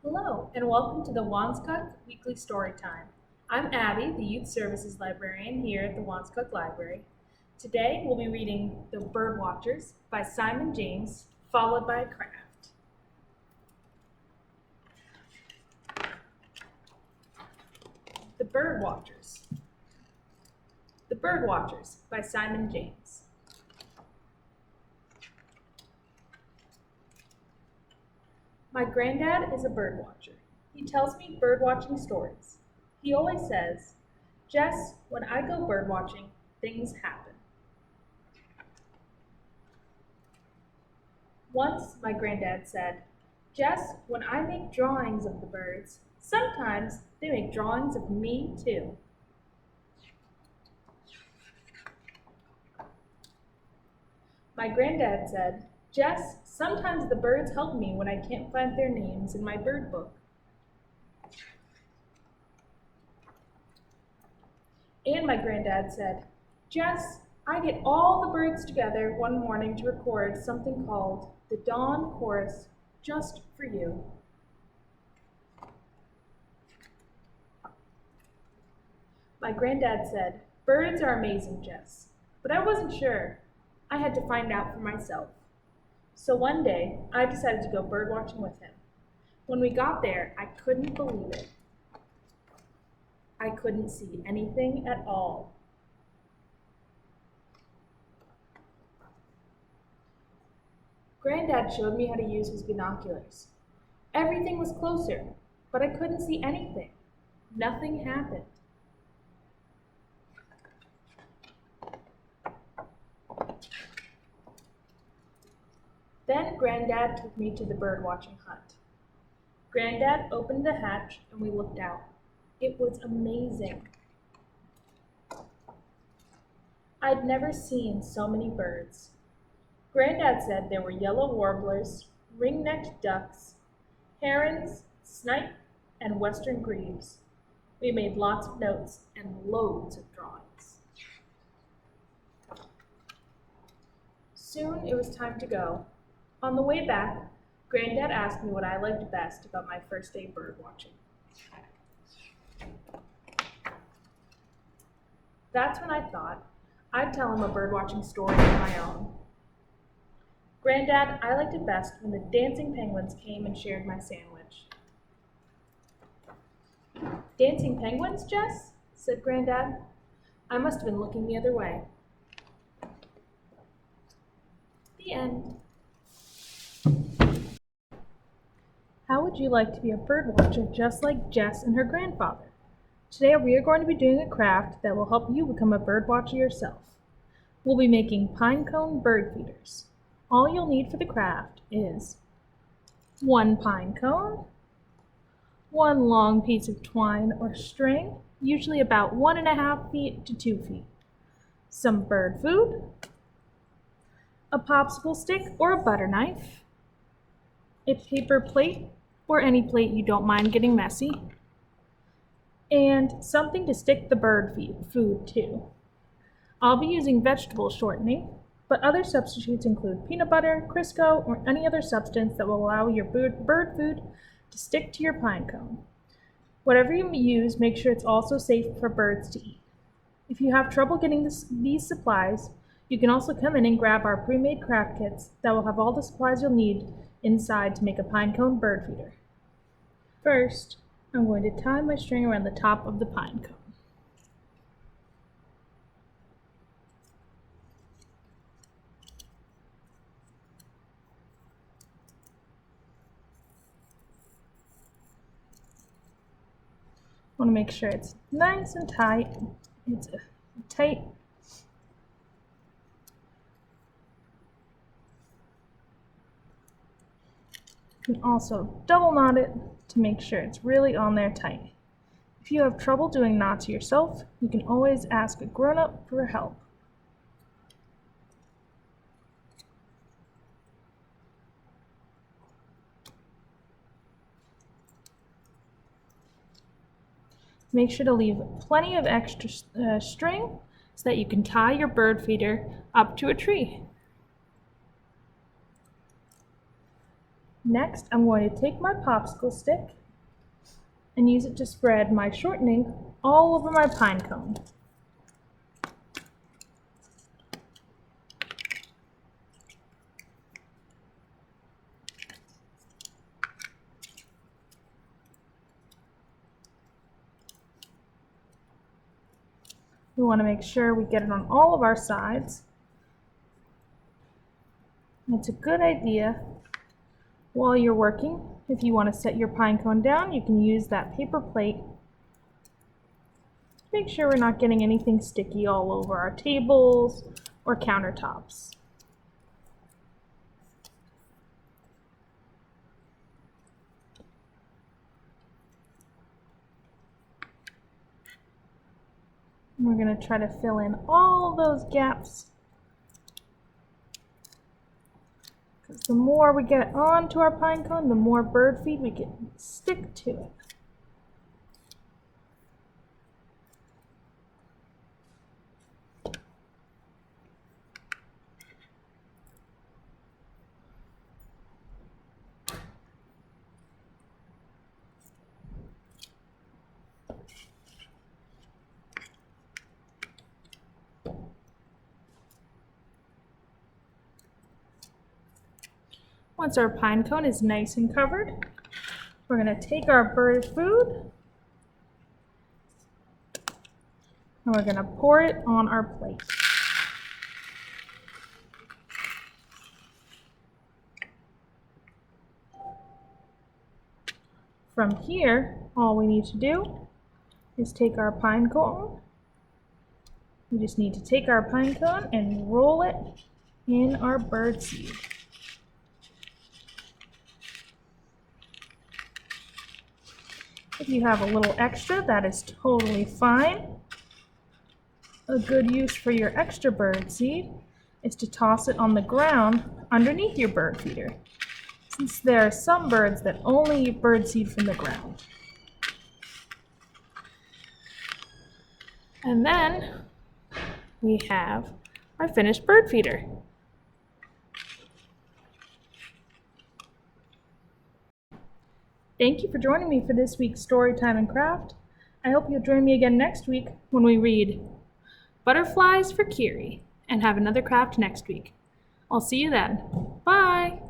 Hello, and welcome to the Wanskuck Weekly Storytime. I'm Abby, the Youth Services Librarian here at the Wanskuck Library. Today we'll be reading The Birwatchers by Simon James, followed by a craft. The Birwatchers. The Birwatchers by Simon James. My granddad is a birdwatcher. He tells me birdwatching stories. He always says, "Jess, when I go birdwatching, things happen." Once my granddad said, "Jess, when I make drawings of the birds, sometimes they make drawings of me too." My granddad said, "Jess, sometimes the birds help me when I can't find their names in my bird book." And my granddad said, "Jess, I get all the birds together one morning to record something called the Dawn Chorus just for you." My granddad said, "Birds are amazing, Jess," but I wasn't sure. I had to find out for myself. So one day, I decided to go birdwatching with him. When we got there, I couldn't believe it. I couldn't see anything at all. Granddad showed me how to use his binoculars. Everything was closer, but I couldn't see anything. Nothing happened. Then Granddad took me to the birdwatching hut. Granddad opened the hatch and we looked out. It was amazing. I'd never seen so many birds. Granddad said there were yellow warblers, ring-necked ducks, herons, snipe, and western grebes. We made lots of notes and loads of drawings. Soon it was time to go. On the way back, Granddad asked me what I liked best about my first day birdwatching. That's when I thought I'd tell him a birdwatching story of my own. "Granddad, I liked it best when the dancing penguins came and shared my sandwich." "Dancing penguins, Jess?" said Granddad. I must have been looking the other way. The end. How would you like to be a birdwatcher just like Jess and her grandfather? Today we are going to be doing a craft that will help you become a birdwatcher yourself. We'll be making pine cone bird feeders. All you'll need for the craft is one pine cone, one long piece of twine or string, usually about 1.5 feet to 2 feet, some bird food, a popsicle stick or a butter knife, a paper plate or any plate you don't mind getting messy, and something to stick the bird food to. I'll be using vegetable shortening, but other substitutes include peanut butter, Crisco, or any other substance that will allow your bird food to stick to your pine cone. Whatever you use, make sure it's also safe for birds to eat. If you have trouble getting these supplies, you can also come in and grab our pre-made craft kits that will have all the supplies you'll need inside to make a pine cone bird feeder. First, I'm going to tie my string around the top of the pine cone. I want to make sure it's nice and tight. It's tight. You can also double knot it to make sure it's really on there tight. If you have trouble doing knots yourself, you can always ask a grown-up for help. Make sure to leave plenty of extra string so that you can tie your bird feeder up to a tree. Next, I'm going to take my popsicle stick and use it to spread my shortening all over my pine cone. We want to make sure we get it on all of our sides. It's a good idea while you're working. If you want to set your pine cone down, you can use that paper plate. Make sure we're not getting anything sticky all over our tables or countertops. We're going to try to fill in all those gaps. Because the more we get onto our pine cone, the more bird feed we can stick to it. Once our pine cone is nice and covered, we're going to take our bird food and we're going to pour it on our plate. From here, all we need to do is take our pine cone. We just need to take our pine cone and roll it in our bird seed. If you have a little extra, that is totally fine. A good use for your extra bird seed is to toss it on the ground underneath your bird feeder, since there are some birds that only eat bird seed from the ground. And then we have our finished bird feeder. Thank you for joining me for this week's Storytime and Craft. I hope you'll join me again next week when we read Butterflies for Kiri and have another craft next week. I'll see you then. Bye!